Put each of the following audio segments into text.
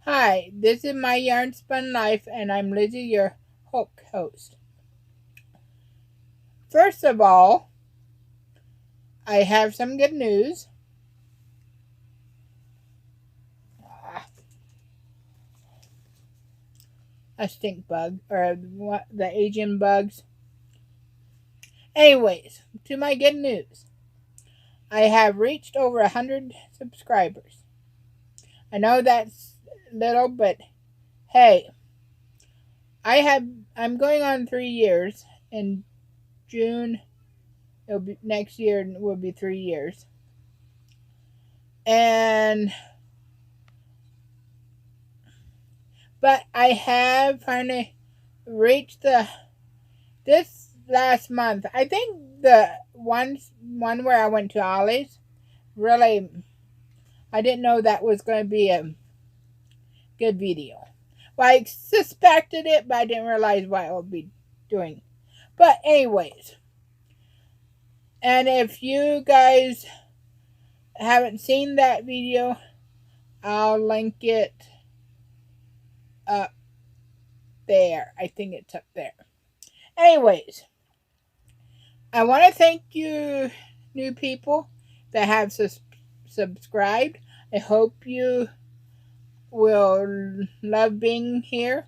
Hi, this is my Yarn Spun Life, and I'm Lizzie, your host. First of all, I have some good news. A stink bug, or the Asian bugs. Anyways, to my good news. I have reached over 100 subscribers. I know that's little, but hey, I'm going on 3 years. In June, next year will be 3 years. But I have finally reached this last month. I think the one where I went to Ollie's, really, I didn't know that was going to be a good video. Well, I suspected it, but I didn't realize what I would be doing. But anyways, and if you guys haven't seen that video, I'll link it up there. I think it's up there. Anyways, I want to thank you new people that have subscribed. I hope you will love being here.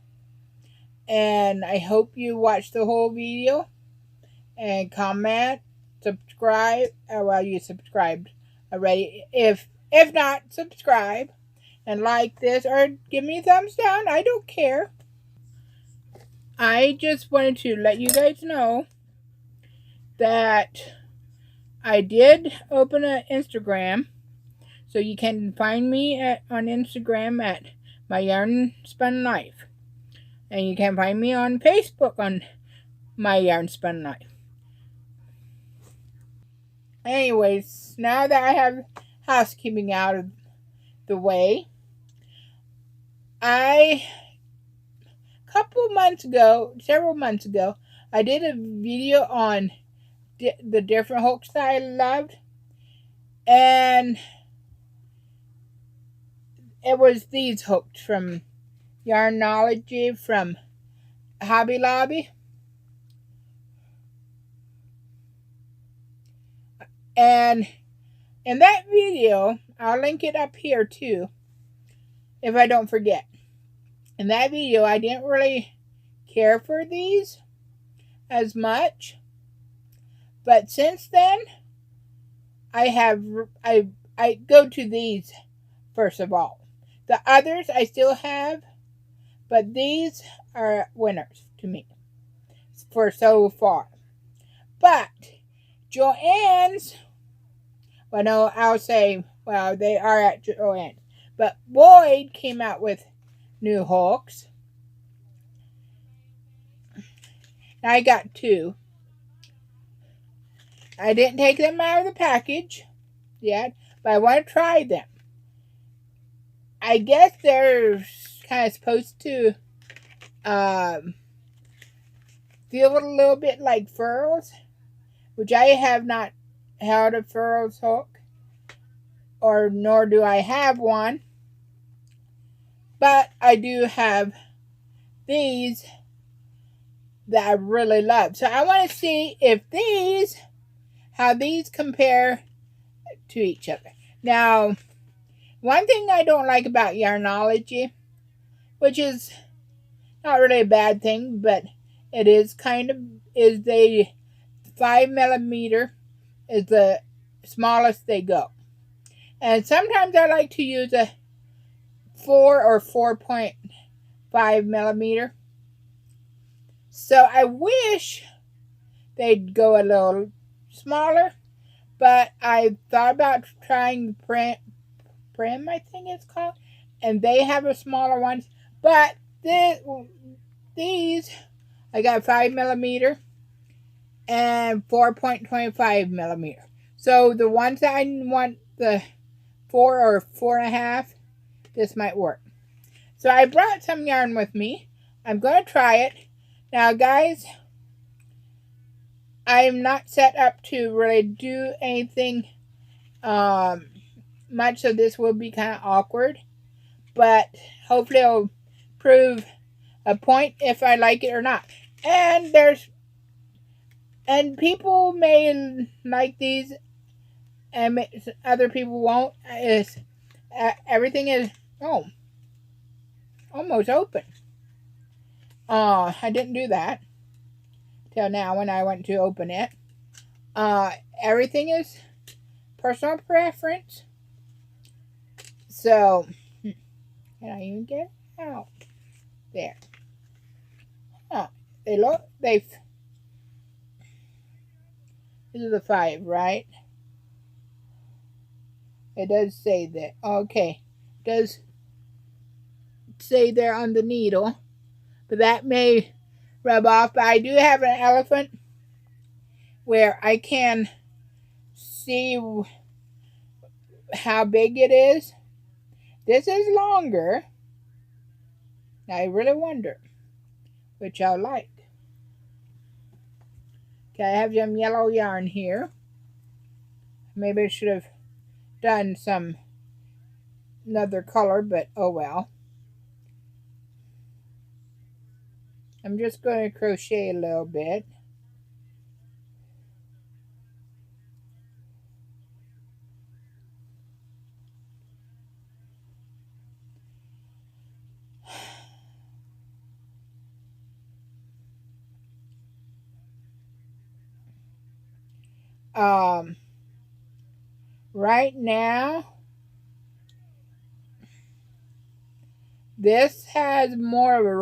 And I hope you watch the whole video and comment, subscribe. Well, you subscribed already. If not, subscribe and like this or give me a thumbs down. I don't care. I just wanted to let you guys know that I did open an Instagram, so you can find me on Instagram at My Yarn Spun Life, and you can find me on Facebook on My Yarn Spun Life. Anyways, now that I have housekeeping out of the way, several months ago, I did a video on the different hooks that I loved, and it was these hooks from Yarnology from Hobby Lobby. And in that video, I'll link it up here too, if I don't forget. In that video, I didn't really care for these as much, but since then, I go to these first of all. The others I still have, but these are winners to me for so far. But Joann's, well, no, I'll say, well, they are at Joann's, but Boyd came out with new hooks. I got 2. I didn't take them out of the package yet, but I want to try them. I guess they're kind of supposed to feel a little bit like furls, which I have not held a furls hook, or nor do I have one. But I do have these that I really love. So I want to see how these compare to each other. Now, one thing I don't like about Yarnology, which is not really a bad thing, but it is is the 5mm is the smallest they go. And sometimes I like to use a 4 or 4.5mm. So I wish they'd go a little smaller, but I thought about trying Prim, I think it's called, and they have a smaller ones. But these, I got 5mm and 4.25mm. So the ones that I want, the 4 or 4.5, this might work. So I brought some yarn with me. I'm going to try it. Now, guys, I'm not set up to really do anything much, so this will be kind of awkward. but hopefully it'll prove a point if I like it or not. And people may like these, and other people won't. Everything is almost open. I didn't do that till now when I went to open it. Everything is personal preference. So, can I even get it out? There. This is the 5, right? It does say that. Okay. It does say there on the needle. But that may rub off. But I do have an elephant where I can see how big it is. This is longer. I really wonder which I'll like. Okay, I have some yellow yarn here. Maybe I should have done another color, but oh well. I'm just going to crochet a little bit. Right now, this has more of a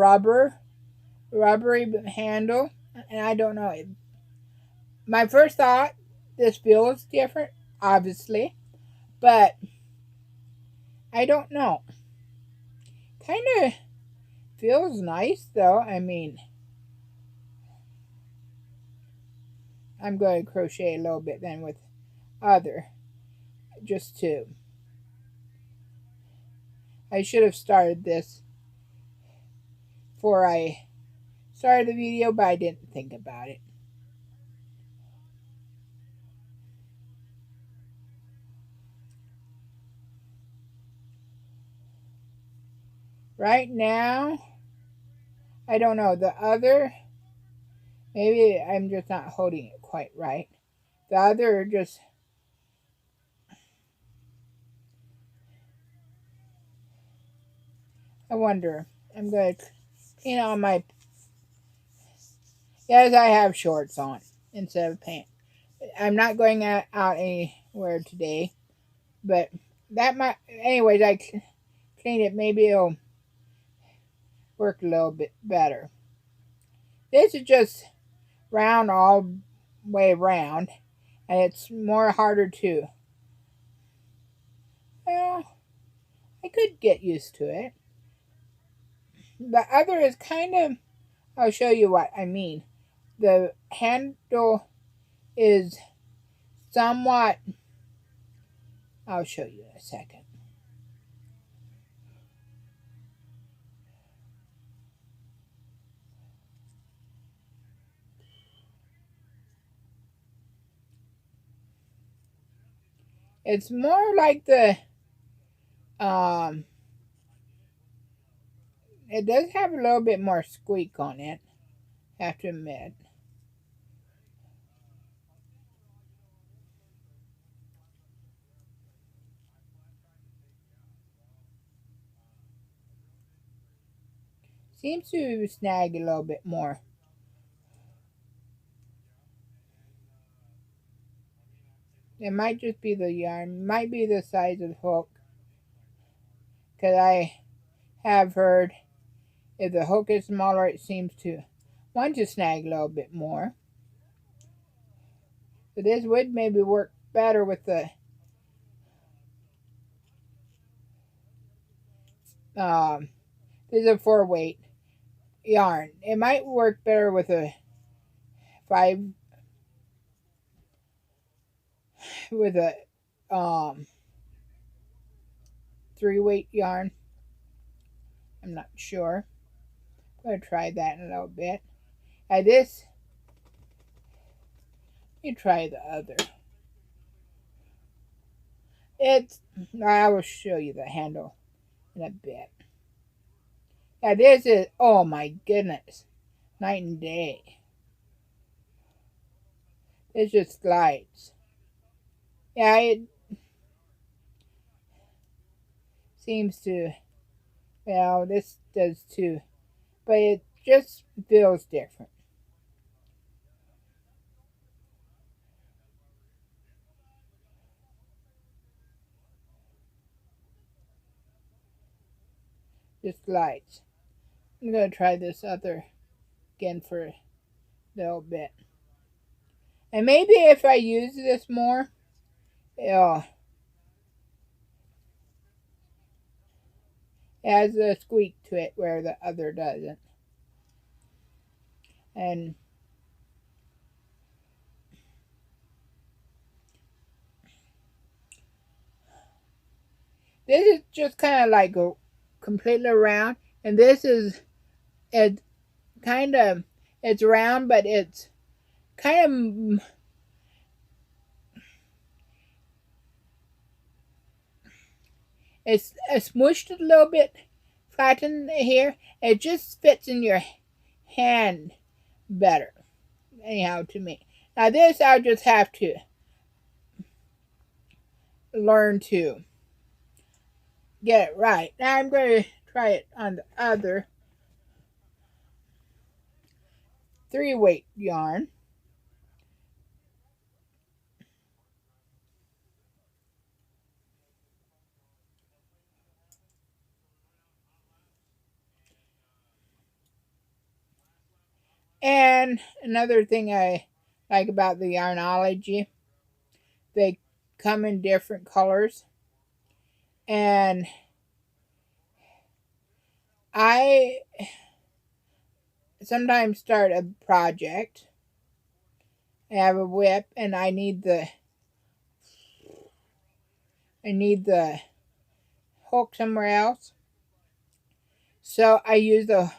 rubbery handle, and I don't know. My first thought, this feels different, obviously, but I don't know. Kind of feels nice, though. I mean, I'm going to crochet a little bit then with other, just two. I should have started this before I started the video, but I didn't think about it. Right now, I don't know. The other, maybe I'm just not holding it quite right. The other just, I wonder. I'm going to clean on my, yes, I have shorts on instead of pants. I'm not going out anywhere today, but that might, anyways, I clean it. Maybe it'll work a little bit better. This is just round all the way around, and it's more harder to, well, I could get used to it. The other is kind of, I'll show you what I mean. The handle is somewhat, I'll show you in a second. It's more like the, it does have a little bit more squeak on it, I have to admit. Seems to snag a little bit more. It might just be the yarn, might be the size of the hook. Because I have heard if the hook is smaller, it seems to want to snag a little bit more. So this would maybe work better with the this is a 4-weight yarn. It might work better with a 3-weight yarn. I'm not sure. I'm going to try that in a little bit. And this, you try the other. I will show you the handle in a bit. Yeah, this is, oh my goodness, night and day. It just glides. Yeah, it seems to, well, this does too, but it just feels different. Just glides. I'm going to try this other again for a little bit. And maybe if I use this more, it'll, it has a squeak to it where the other doesn't. And this is just kind of like a completely round, and this is it kind of, it's round, but it's kind of, it's smushed a little bit, flattened here. It just fits in your hand better, anyhow, to me. Now this I'll just have to learn to get it right. Now I'm going to try it on the other 3-weight yarn. And another thing I like about the Yarnology, they come in different colors. And I sometimes start a project. I have a whip and I need the hook somewhere else. So I use the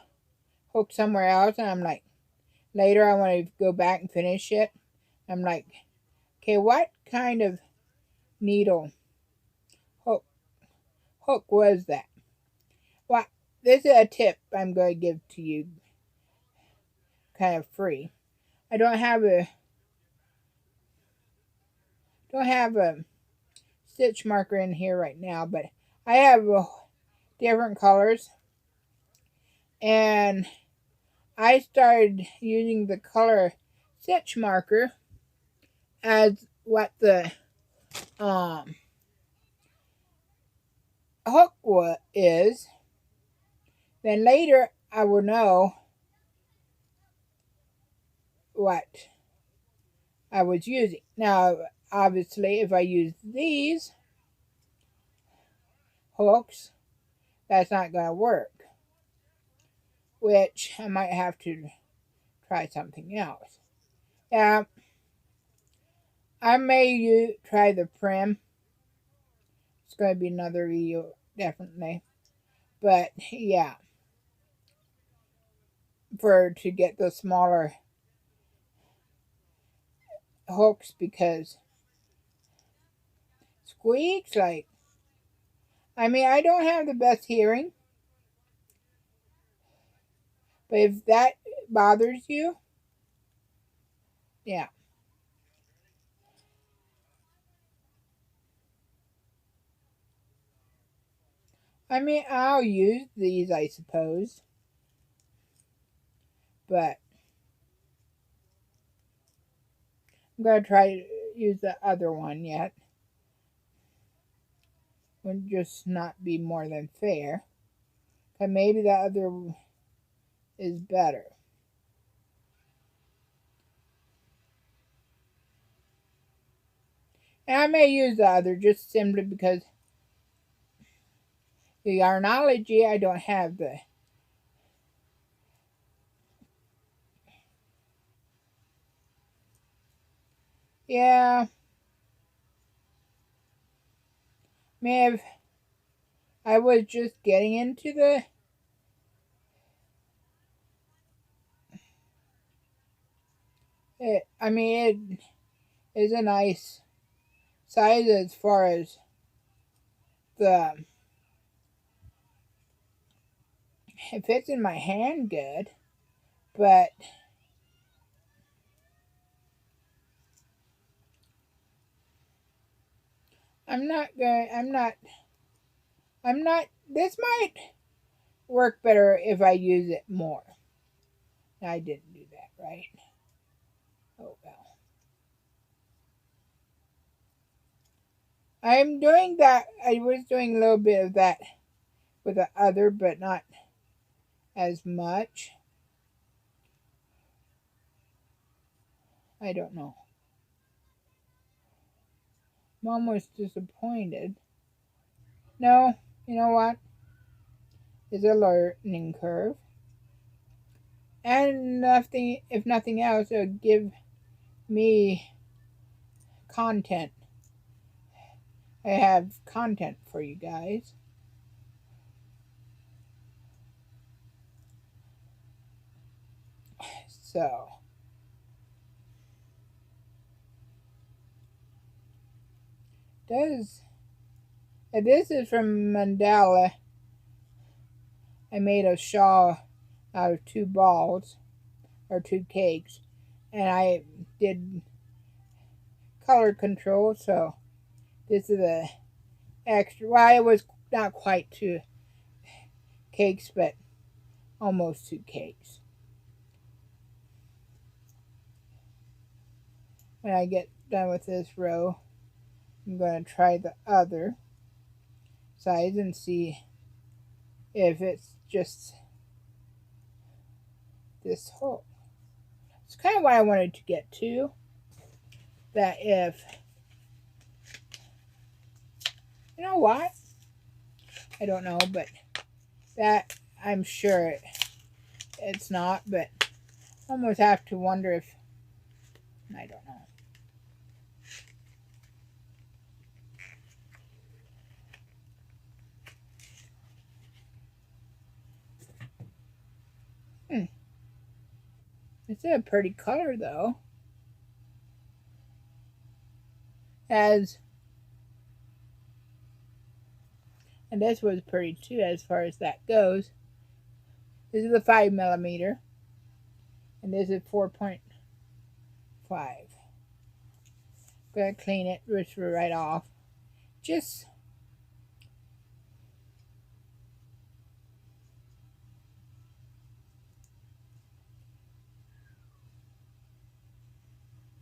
hook somewhere else, and I'm like, later I want to go back and finish it. I'm like, okay, what kind of needle hook was that? Well, this is a tip I'm going to give to you, kind of free. I don't have a stitch marker in here right now, but I have different colors, and I started using the color stitch marker as what the hook is. Then later I will know what I was using. Now, obviously, if I use these hooks, that's not going to work, which I might have to try something else. Yeah, I may try the prim. It's going to be another video, definitely. But yeah, to get the smaller hooks, because squeaks, like, I mean, I don't have the best hearing, but if that bothers you, yeah. I mean, I'll use these, I suppose, but I'm going to try to use the other one yet. Would just not be more than fair. But maybe the other is better. And I may use the other just simply because the Yarnology, I don't have the... Yeah. Man, if I was just getting into the... I mean, it is a nice size as far as the It fits in my hand good, but I'm not, this might work better if I use it more. I didn't do that right. Oh well. I'm doing that, I was doing a little bit of that with the other, but not as much. I don't know. I'm almost disappointed. No, you know what? It's a learning curve. And nothing, if nothing else, it'll give me content. I have content for you guys. So, this is from Mandala. I made a shawl out of 2 balls, or 2 cakes, and I did color control, so this is the extra. Well, it was not quite 2 cakes, but almost 2 cakes. When I get done with this row, I'm going to try the other side and see if it's just this hook. It's kind of what I wanted to get to. That if, you know what? I don't know, but that I'm sure it's not, but I almost have to wonder if, I don't know. It's a pretty color though. And this was pretty too as far as that goes. This is a 5mm, and this is 4.5. Gonna clean it right off. Just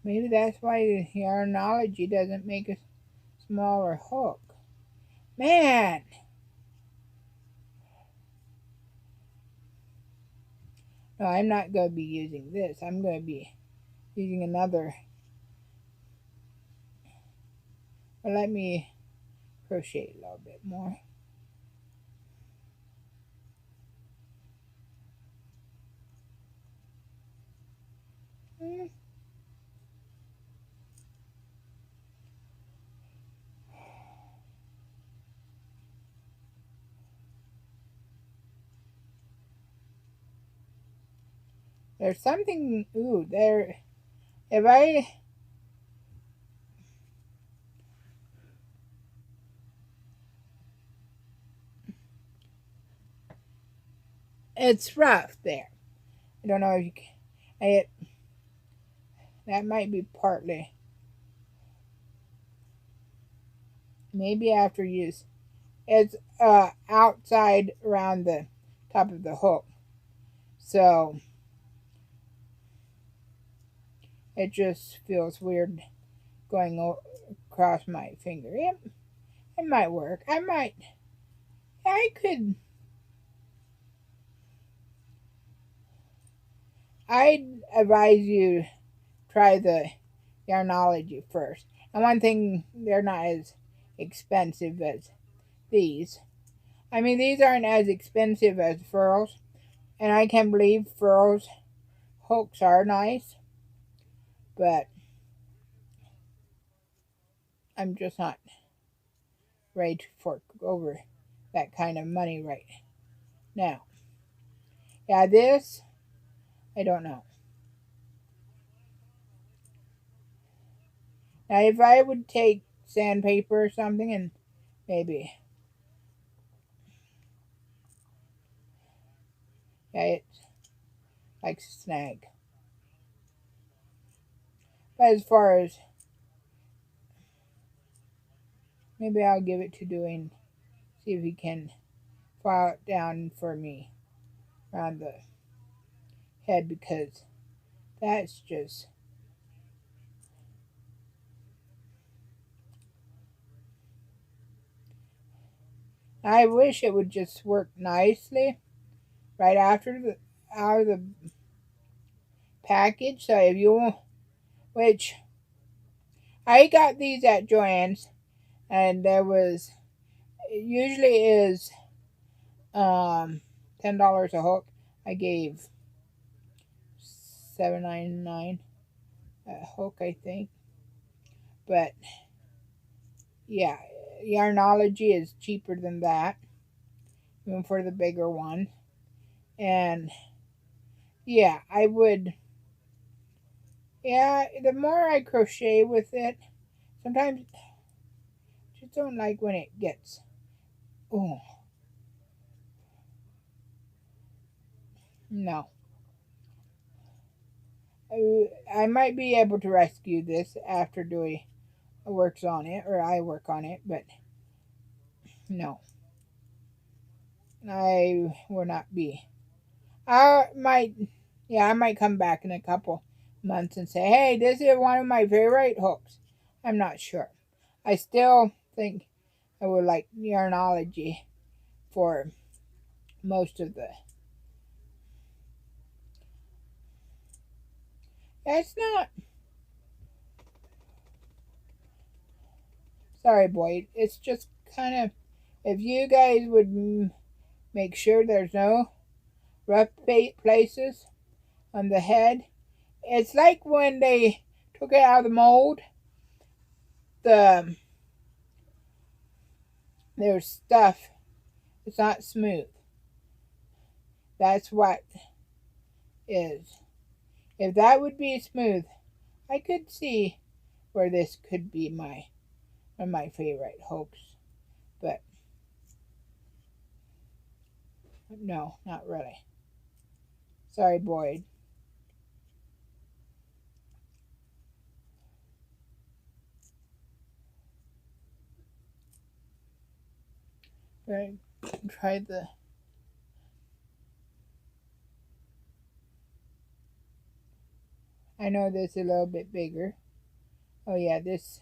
maybe that's why Yarnology doesn't make a smaller hook. Man! No, I'm not going to be using this. I'm going to be using another. But let me crochet a little bit more. There's something, ooh, there, if I, it's rough there. I don't know if you can, that might be partly, maybe after use. It's outside around the top of the hook. So, it just feels weird going across my finger. It might work. I'd advise you try the Yarnology first. And one thing, they're not as expensive as these. I mean, these aren't as expensive as furls. And I can believe furls hooks are nice. But I'm just not ready to fork over that kind of money right now. Yeah, this, I don't know. Now, if I would take sandpaper or something and maybe Yeah, it likes to snag. But as far as, maybe I'll give it to doing, see if he can file it down for me around the head, because that's just, I wish it would just work nicely right after the out of the package. So if you, which I got these at Joann's, and there was, it usually is $10 a hook. I gave $7.99 a hook, I think. But yeah, Yarnology is cheaper than that, even for the bigger one. And yeah, I would. Yeah, the more I crochet with it, sometimes I just don't like when it gets. Oh no. I might be able to rescue this after Dewey works on it, or I work on it, but no, I will not be. I might, yeah, I might come back in a couple months and say, hey, this is one of my favorite hooks. I'm not sure. I still think I would like Yarnology for most of the. It's not. Sorry, Boyd. It's just kind of, if you guys would make sure there's no rough places on the head. It's like when they took it out of the mold, the there's stuff. It's not smooth. That's what is. If that would be smooth, I could see where this could be one of my favorite hooks. But no, not really. Sorry, Boyd. Right, try the. I know this is a little bit bigger. Oh yeah, this.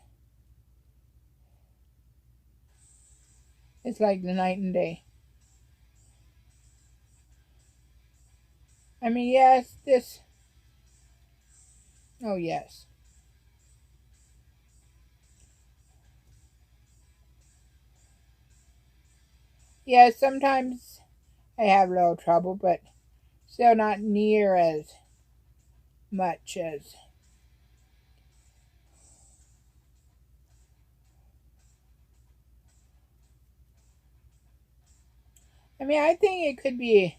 It's like the night and day. I mean, yes, this. Oh yes. Yes, sometimes I have a little trouble, but still not near as much as. I mean, I think it could be a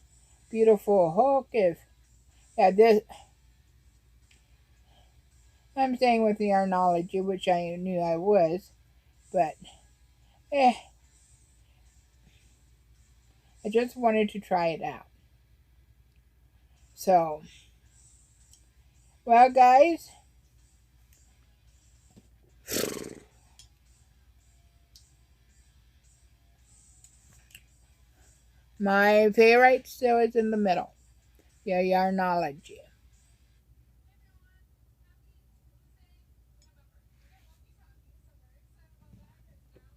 beautiful hook if. Yeah, this. I'm saying with the Yarnology, which I knew I was, but eh, I just wanted to try it out. So, well, guys, my favorite still is in the middle. Yeah, Yarnology.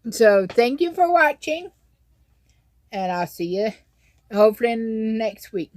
So, thank you for watching, and I'll see you hopefully next week.